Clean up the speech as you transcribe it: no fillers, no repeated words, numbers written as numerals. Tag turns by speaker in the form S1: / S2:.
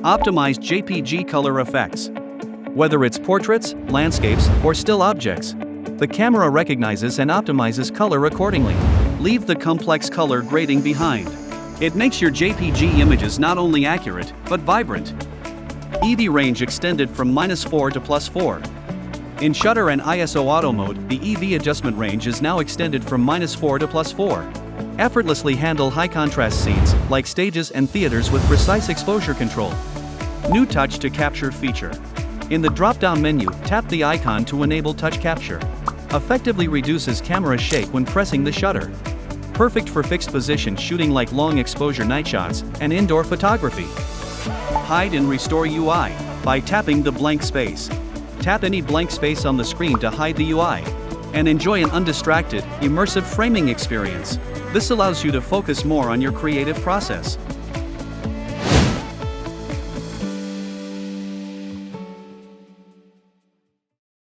S1: Optimized JPG color effects. Whether it's portraits, landscapes, or still objects, the camera recognizes and optimizes color accordingly. Leave the complex color grading behind. It makes your JPG images not only accurate, but vibrant. EV range extended from -4 to +4. In shutter and ISO auto mode, the EV adjustment range is now extended from -4 to +4. Effortlessly handle high contrast scenes, like stages and theaters with precise exposure control. New touch to capture feature. In the drop-down menu, tap the icon to enable touch capture. Effectively reduces camera shake when pressing the shutter. Perfect for fixed position shooting like long exposure night shots and indoor photography. Hide and restore UI by tapping the blank space. Tap any blank space on the screen to hide the UI and enjoy an undistracted, immersive framing experience. This allows you to focus more on your creative process.